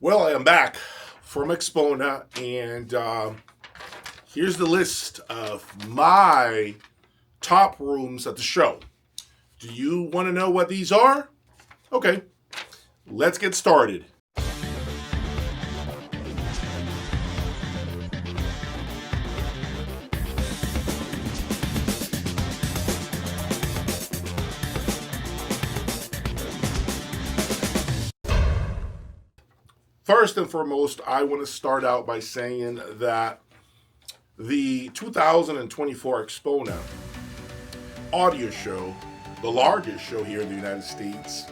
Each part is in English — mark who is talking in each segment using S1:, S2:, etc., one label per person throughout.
S1: Well, I am back from Axpona, and here's the list of my top rooms at the show. Do you want to know what these are? Okay, let's get started. First and foremost, I want to start out by saying that the 2024 Axpona audio show, the largest show here in the United States,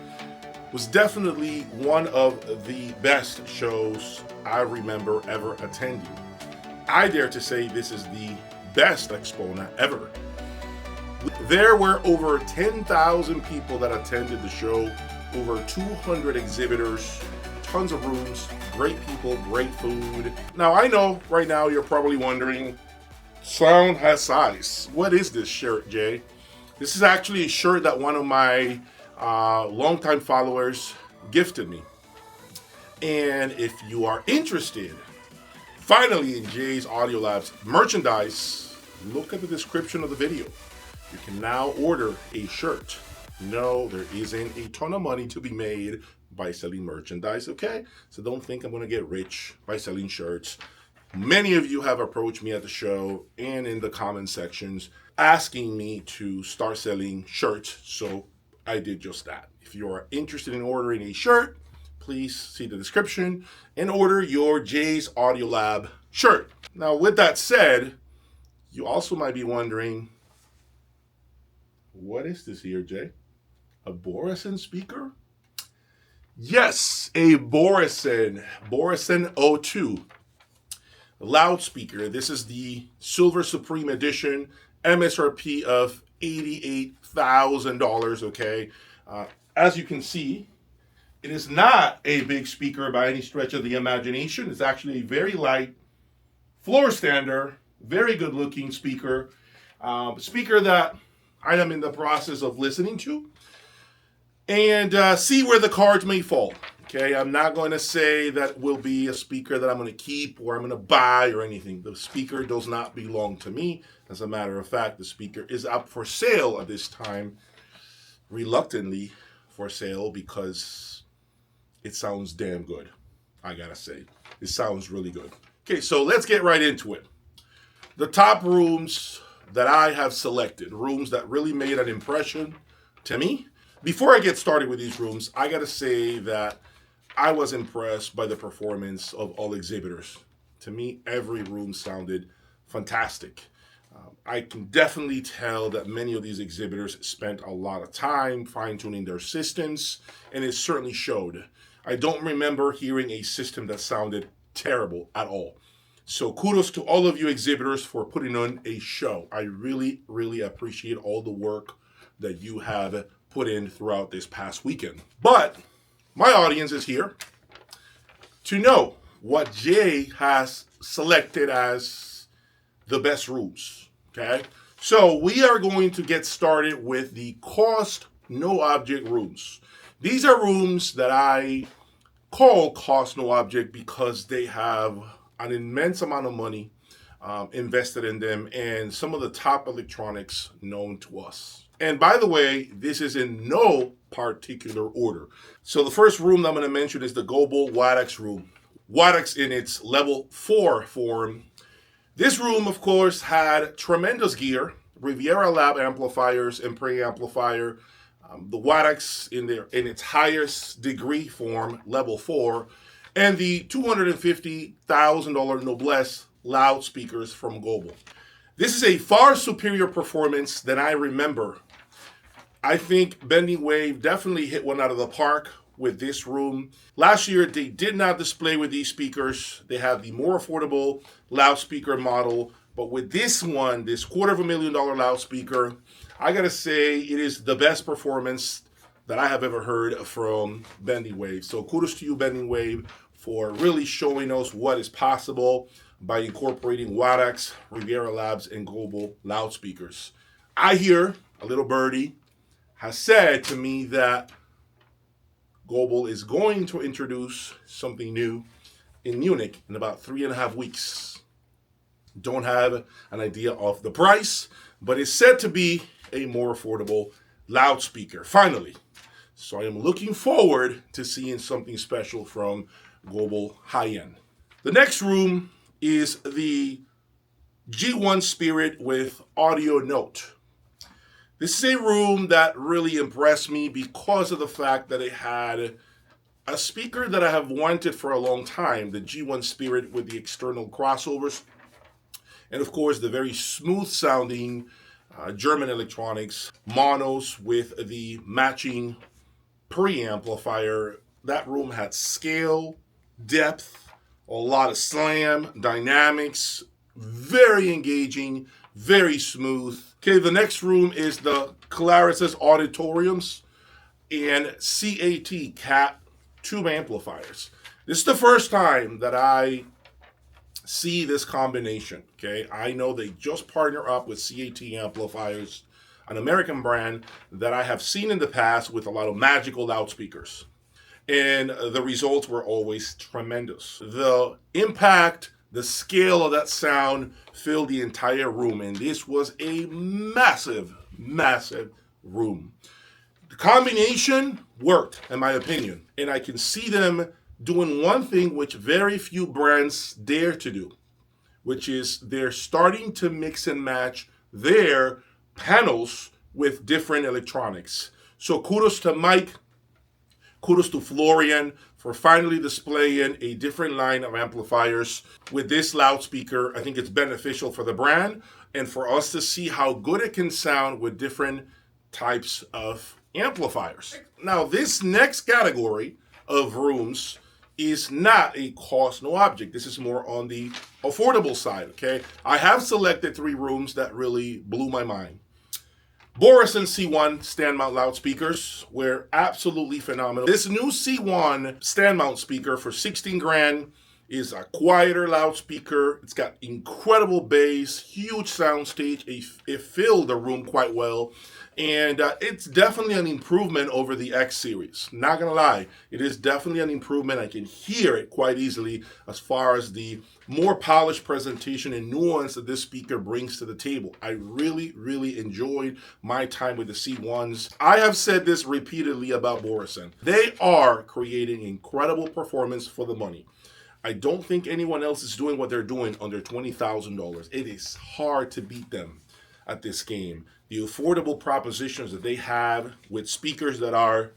S1: was definitely one of the best shows I remember ever attending. I dare to say this is the best Axpona ever. There were over 10,000 people that attended the show, over 200 exhibitors, tons of rooms, great people, great food. Now, I know right now you're probably wondering, sound has size. What is this shirt, Jay? This is actually a shirt that one of my longtime followers gifted me. And if you are interested, finally in Jay's Audio Labs merchandise, look at the description of the video. You can now order a shirt. No, there isn't a ton of money to be made by selling merchandise, okay? So don't think I'm gonna get rich by selling shirts. Many of you have approached me at the show and in the comment sections asking me to start selling shirts, so I did just that. If you are interested in ordering a shirt, please see the description and order your Jay's Audio Lab shirt. Now, with that said, you also might be wondering, what is this here, Jay? A Borison speaker? Yes, a Borison O2 loudspeaker. This is the Silver Supreme Edition, MSRP of $88,000, okay? As you can see, it is not a big speaker by any stretch of the imagination. It's actually a very light, floor stander, very good looking speaker. Speaker that I am in the process of listening to and see where the cards may fall. Okay, I'm not going to say that will be a speaker that I'm going to keep or I'm going to buy or anything. The speaker does not belong to me. As a matter of fact, the speaker is up for sale at this time, reluctantly for sale, because it sounds damn good. I gotta say, it sounds really good. Okay, so let's get right into it. The top rooms that I have selected, rooms that really made an impression to me. Before I get started with these rooms, I gotta say that I was impressed by the performance of all exhibitors. To me, every room sounded fantastic. I can definitely tell that many of these exhibitors spent a lot of time fine-tuning their systems, and it certainly showed. I don't remember hearing a system that sounded terrible at all. So kudos to all of you exhibitors for putting on a show. I really, really appreciate all the work that you have put in throughout this past weekend. But my audience is here to know what Jay has selected as the best rooms, okay? So we are going to get started with the cost no object rooms. These are rooms that I call cost no object because they have an immense amount of money invested in them and some of the top electronics known to us. And by the way, this is in no particular order. So the first room that I'm going to mention is the Global Wattax room. Wattax in its level 4 form. This room, of course, had tremendous gear, Riviera Lab amplifiers and preamplifier, the Wattax in its highest degree form, level 4, and the $250,000 Noblesse loudspeakers from Global. This is a far superior performance than I remember. I think Bending Wave definitely hit one out of the park with this room. Last year, they did not display with these speakers. They have the more affordable loudspeaker model. But with this one, this $250,000 loudspeaker, I gotta say it is the best performance that I have ever heard from Bending Wave. So kudos to you, Bending Wave, for really showing us what is possible by incorporating Wattax, Riviera Labs, and Global loudspeakers. I hear a little birdie has said to me that Global is going to introduce something new in Munich in about 3.5 weeks. Don't have an idea of the price, but it's said to be a more affordable loudspeaker, finally. So I am looking forward to seeing something special from Global High-End. The next room is the G1 Spirit with Audio Note. This is a room that really impressed me because of the fact that it had a speaker that I have wanted for a long time, the G1 Spirit with the external crossovers, and of course the very smooth sounding German electronics monos with the matching preamplifier. That room had scale, depth, a lot of slam, dynamics, very engaging, very smooth. Okay, the next room is the Claris's Auditoriums and CAT tube amplifiers. This is the first time that I see this combination. Okay, I know they just partner up with CAT amplifiers, an American brand that I have seen in the past with a lot of magical loudspeakers, and the results were always tremendous. The impact, the scale of that sound filled the entire room, and this was a massive, massive room. The combination worked, in my opinion, and I can see them doing one thing which very few brands dare to do, which is they're starting to mix and match their panels with different electronics. So kudos to Mike, kudos to Florian for finally displaying a different line of amplifiers with this loudspeaker. I think it's beneficial for the brand and for us to see how good it can sound with different types of amplifiers. Now, this next category of rooms is not a cost no object. This is more on the affordable side, okay? I have selected 3 rooms that really blew my mind. Boris and C1 stand mount loudspeakers were absolutely phenomenal. This new C1 stand mount speaker for 16 grand is a quieter loudspeaker. It's got incredible bass, huge soundstage. It filled the room quite well. And it's definitely an improvement over the X series. Not gonna lie, it is definitely an improvement. I can hear it quite easily as far as the more polished presentation and nuance that this speaker brings to the table. I really, really enjoyed my time with the C1s. I have said this repeatedly about Borison. They are creating incredible performance for the money. I don't think anyone else is doing what they're doing under $20,000. It is hard to beat them at this game. The affordable propositions that they have with speakers that are,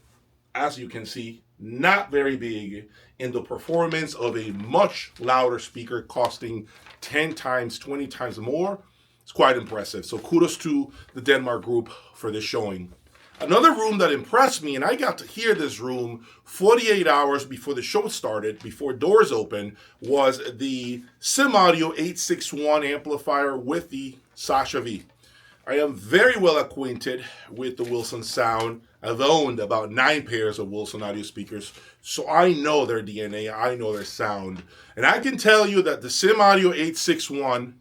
S1: as you can see, not very big, in the performance of a much louder speaker costing 10 times, 20 times more, it's quite impressive. So kudos to the Denmark group for this showing. Another room that impressed me, and I got to hear this room 48 hours before the show started, before doors opened, was the Sim Audio 861 amplifier with the Sasha V. I am very well acquainted with the Wilson sound. I've owned about 9 pairs of Wilson audio speakers, so I know their DNA, I know their sound. And I can tell you that the Sim Audio 861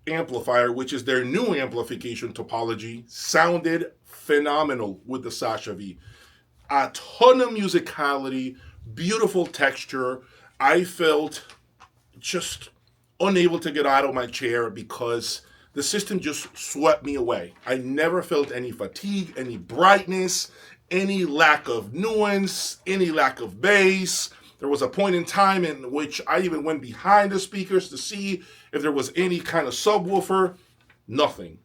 S1: amplifier, which is their new amplification topology, sounded phenomenal with the Sasha V. A ton of musicality, beautiful texture. I felt just unable to get out of my chair because the system just swept me away. I never felt any fatigue, any brightness, any lack of nuance, any lack of bass. There was a point in time in which I even went behind the speakers to see if there was any kind of subwoofer. Nothing.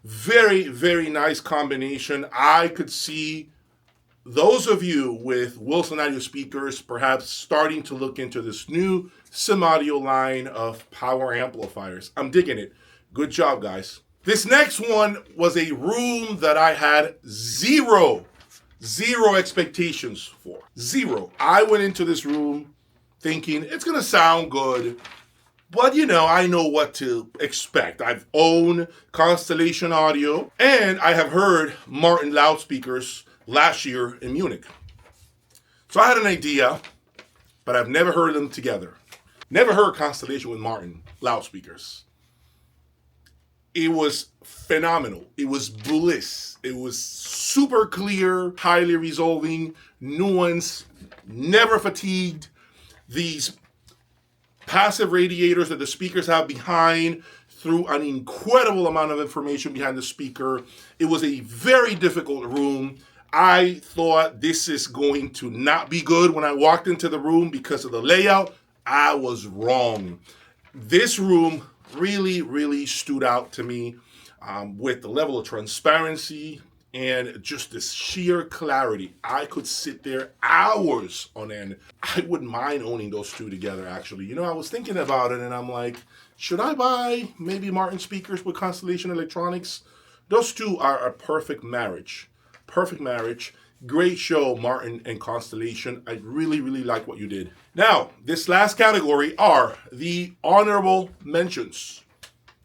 S1: Very, very nice combination. I could see those of you with Wilson audio speakers perhaps starting to look into this new Sim Audio line of power amplifiers. I'm digging it. Good job, guys. This next one was a room that I had zero expectations for. Zero. I went into this room thinking it's going to sound good, but I know what to expect. I've owned Constellation Audio, and I have heard Martin loudspeakers last year in Munich. So I had an idea, but I've never heard them together. Never heard Constellation with Martin loudspeakers. It was phenomenal. It was bliss. It was super clear, highly resolving, nuanced, never fatigued. These passive radiators that the speakers have behind threw an incredible amount of information behind the speaker. It was a very difficult room. I thought this is going to not be good when I walked into the room because of the layout. I was wrong. This room really, really stood out to me with the level of transparency and just this sheer clarity. I could sit there hours on end. I wouldn't mind owning those two together, actually. You know, I was thinking about it and I'm like, should I buy maybe Martin speakers with Constellation Electronics? Those two are a perfect marriage. Perfect marriage. Great show, Martin and Constellation. I really, really like what you did. Now, this last category are the honorable mentions.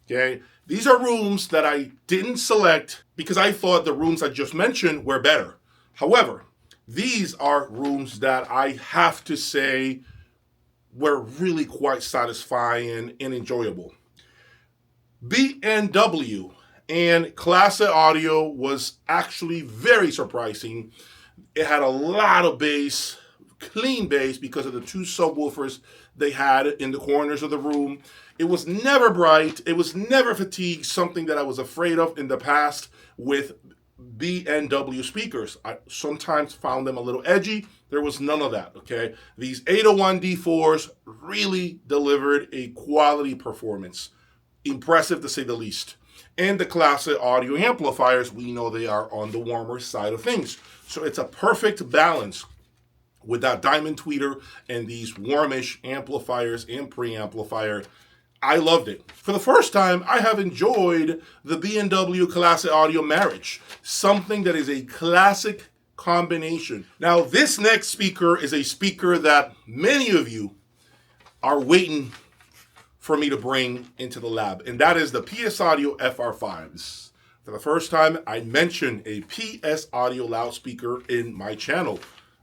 S1: Okay? These are rooms that I didn't select because I thought the rooms I just mentioned were better. However, these are rooms that I have to say were really quite satisfying and enjoyable. B&W and Classic Audio was actually very surprising. It had a lot of bass, clean bass, because of the two subwoofers they had in the corners of the room. It was never bright. It was never fatigued, something that I was afraid of in the past with B&W speakers. I sometimes found them a little edgy. There was none of that, okay? These 801 D4s really delivered a quality performance. Impressive to say the least. And the Classic Audio amplifiers, we know they are on the warmer side of things. So it's a perfect balance with that diamond tweeter and these warmish amplifiers and preamplifier. I loved it. For the first time, I have enjoyed the B&W Classic Audio marriage, something that is a classic combination. Now, this next speaker is a speaker that many of you are waiting for me to bring into the lab, and that is the PS Audio FR5s. For the first time, I mentioned a PS Audio loudspeaker in my channel.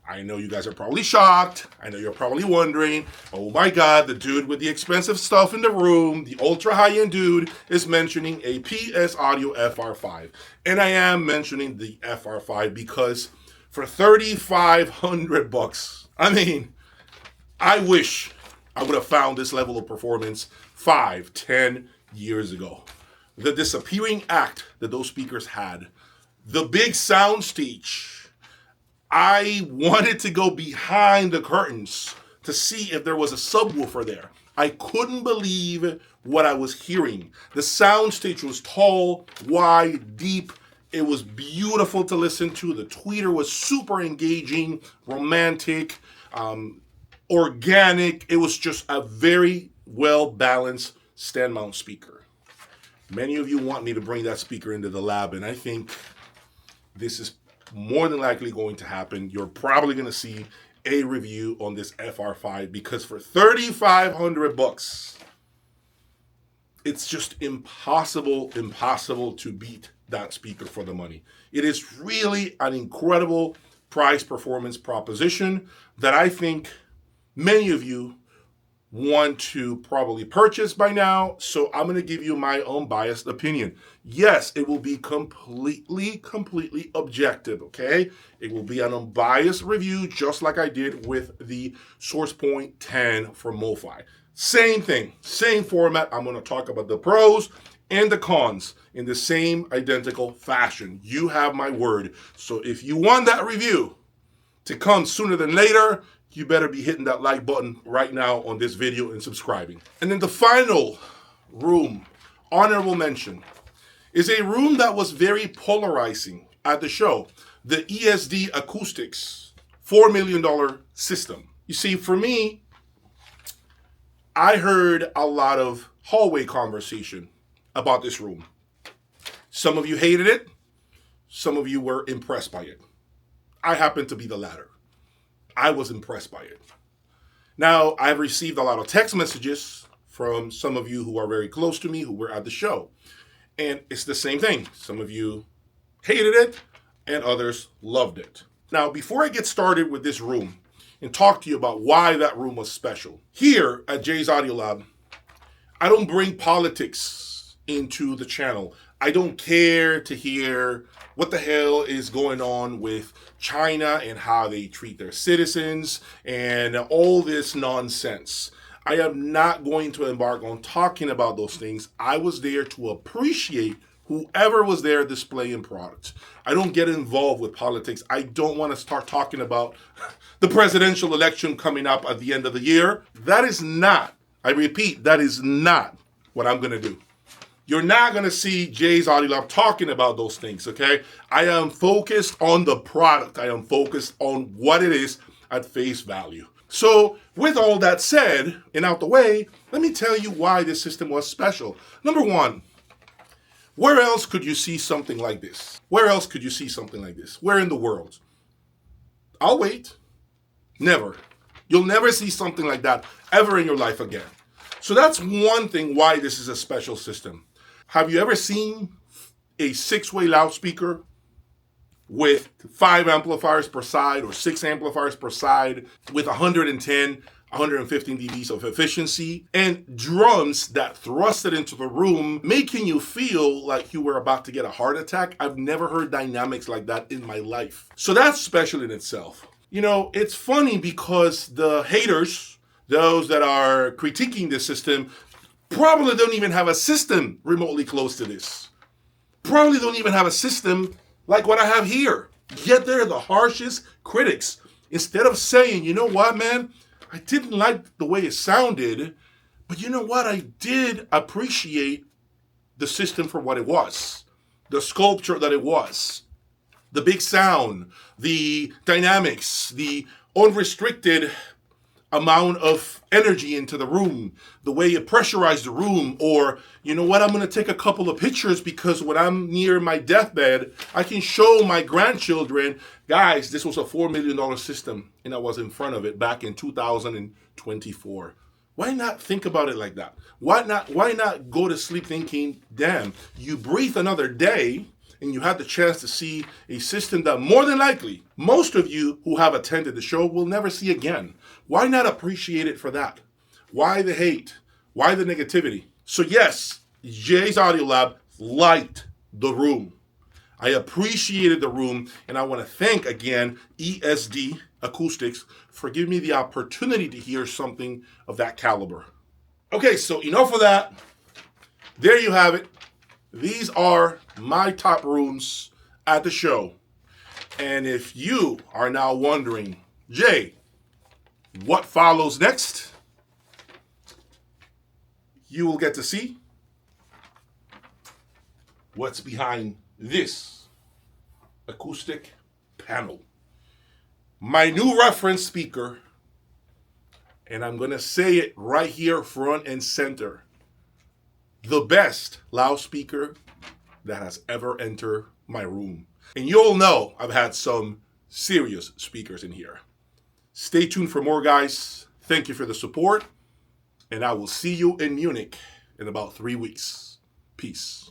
S1: I know you guys are probably shocked. I know you're probably wondering, oh my God, the dude with the expensive stuff in the room, the ultra high-end dude, is mentioning a PS Audio FR5. And I am mentioning the FR5 because for $3,500, I mean, I wish I would have found this level of performance 5-10 years ago. The disappearing act that those speakers had, the big sound stage. I wanted to go behind the curtains to see if there was a subwoofer there. I couldn't believe what I was hearing. The sound stage was tall, wide, deep. It was beautiful to listen to. The tweeter was super engaging, romantic, organic. It was just a very well-balanced stand mount speaker. Many of you want me to bring that speaker into the lab, and I think this is more than likely going to happen. You're probably going to see a review on this FR5 because for $3,500, it's just impossible to beat that speaker for the money. It is really an incredible price performance proposition that I think many of you want to probably purchase by now, so I'm going to give you my unbiased opinion. Yes, it will be completely objective, okay? It will be an unbiased review, just like I did with the SourcePoint 10 from MoFi. Same thing, same format. I'm going to talk about the pros and the cons in the same identical fashion. You have my word. So if you want that review to come sooner than later, you better be hitting that like button right now on this video and subscribing. And then the final room, honorable mention, is a room that was very polarizing at the show. The ESD Acoustics $4 million system. You see, for me, I heard a lot of hallway conversation about this room. Some of you hated it. Some of you were impressed by it. I happen to be the latter. I was impressed by it. Now, I've received a lot of text messages from some of you who are very close to me who were at the show. And it's the same thing. Some of you hated it and others loved it. Now, before I get started with this room and talk to you about why that room was special, here at Jay's Audio Lab, I don't bring politics into the channel. I don't care to hear what the hell is going on with China and how they treat their citizens and all this nonsense. I am not going to embark on talking about those things. I was there to appreciate whoever was there displaying products. I don't get involved with politics. I don't want to start talking about the presidential election coming up at the end of the year. That is not, I repeat, that is not what I'm going to do. You're not going to see Jay's Audio Lab talking about those things, okay? I am focused on the product. I am focused on what it is at face value. So with all that said and out the way, let me tell you why this system was special. Number one, where else could you see something like this? Where else could you see something like this? Where in the world? I'll wait. Never. You'll never see something like that ever in your life again. So that's one thing why this is a special system. Have you ever seen a 6-way loudspeaker with 5 amplifiers per side or 6 amplifiers per side with 110, 115 dBs of efficiency and drums that thrusted into the room, making you feel like you were about to get a heart attack? I've never heard dynamics like that in my life. So that's special in itself. You know, it's funny because the haters, those that are critiquing this system, probably don't even have a system remotely close to this. Probably don't even have a system like what I have here. Yet they're the harshest critics. Instead of saying, you know what, man, I didn't like the way it sounded, but you know what, I did appreciate the system for what it was. The sculpture that it was. The big sound, the dynamics, the unrestricted amount of energy into the room, the way it pressurized the room, or, you know what, I'm going to take a couple of pictures because when I'm near my deathbed, I can show my grandchildren, guys, this was a $4 million system, and I was in front of it back in 2024. Why not think about it like that? Why not go to sleep thinking, damn, you breathe another day, and you had the chance to see a system that more than likely, most of you who have attended the show will never see again. Why not appreciate it for that? Why the hate? Why the negativity? So yes, Jay's Audio Lab liked the room. I appreciated the room, and I want to thank again ESD Acoustics for giving me the opportunity to hear something of that caliber. Okay, so enough of that. There you have it. These are my top rooms at the show. And if you are now wondering, Jay, what follows next? You will get to see what's behind this acoustic panel. My new reference speaker, and I'm going to say it right here front and center, the best loudspeaker that has ever entered my room. And you'll know I've had some serious speakers in here. Stay tuned for more, guys. Thank you for the support, and I will see you in Munich in about 3 weeks. Peace.